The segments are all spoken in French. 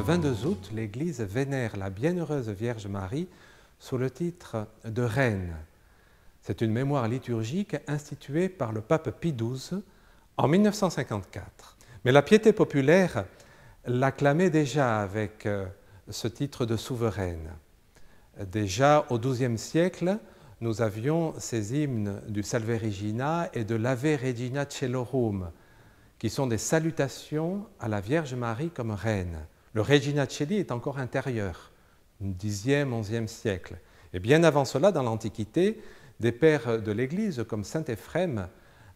22 août, l'Église vénère la Bienheureuse Vierge Marie sous le titre de Reine. C'est une mémoire liturgique instituée par le pape Pie XII en 1954. Mais la piété populaire l'acclamait déjà avec ce titre de souveraine. Déjà au XIIe siècle, nous avions ces hymnes du Salve Regina et de l'Ave Regina Caelorum, qui sont des salutations à la Vierge Marie comme reine. Le Regina Caeli est encore intérieur, Xe, XIe siècle. Et bien avant cela, dans l'Antiquité, des pères de l'Église comme saint Éphrem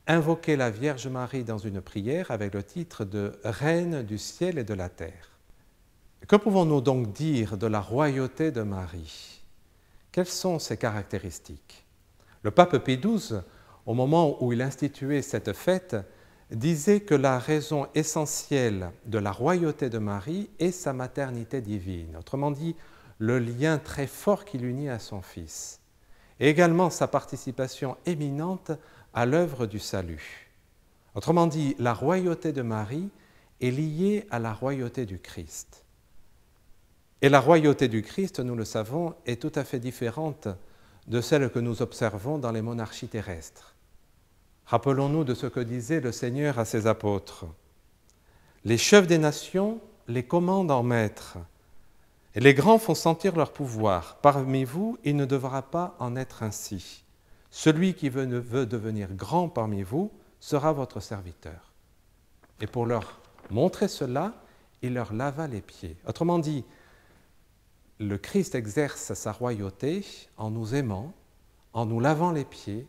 invoquaient la Vierge Marie dans une prière avec le titre de Reine du ciel et de la terre. Que pouvons-nous donc dire de la royauté de Marie? Quelles sont ses caractéristiques? Le pape Pie XII, au moment où il instituait cette fête, disait que la raison essentielle de la royauté de Marie est sa maternité divine, autrement dit, le lien très fort qui l'unit à son Fils, et également sa participation éminente à l'œuvre du salut. Autrement dit, la royauté de Marie est liée à la royauté du Christ. Et la royauté du Christ, nous le savons, est tout à fait différente de celle que nous observons dans les monarchies terrestres. Rappelons-nous de ce que disait le Seigneur à ses apôtres. Les chefs des nations les commandent en maîtres, et les grands font sentir leur pouvoir. Parmi vous, il ne devra pas en être ainsi. Celui qui veut devenir grand parmi vous sera votre serviteur. Et pour leur montrer cela, il leur lava les pieds. Autrement dit, le Christ exerce sa royauté en nous aimant, en nous lavant les pieds,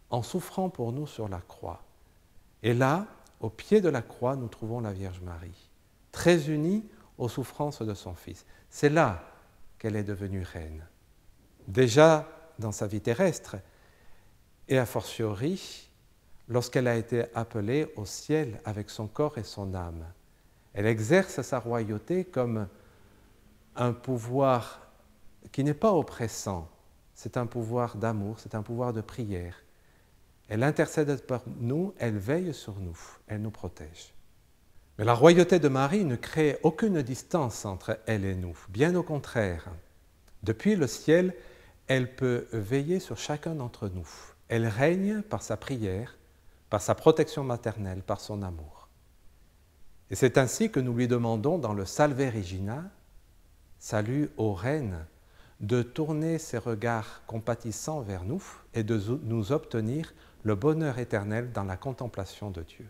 en souffrant pour nous sur la croix. Et là, au pied de la croix, nous trouvons la Vierge Marie, très unie aux souffrances de son Fils. C'est là qu'elle est devenue reine. Déjà dans sa vie terrestre, et a fortiori, lorsqu'elle a été appelée au ciel avec son corps et son âme. Elle exerce sa royauté comme un pouvoir qui n'est pas oppressant, c'est un pouvoir d'amour, c'est un pouvoir de prière. Elle intercède pour nous, elle veille sur nous, elle nous protège. Mais la royauté de Marie ne crée aucune distance entre elle et nous, bien au contraire. Depuis le ciel, elle peut veiller sur chacun d'entre nous. Elle règne par sa prière, par sa protection maternelle, par son amour. Et c'est ainsi que nous lui demandons dans le Salve Regina, salut aux reines, de tourner ses regards compatissants vers nous et de nous obtenir le bonheur éternel dans la contemplation de Dieu.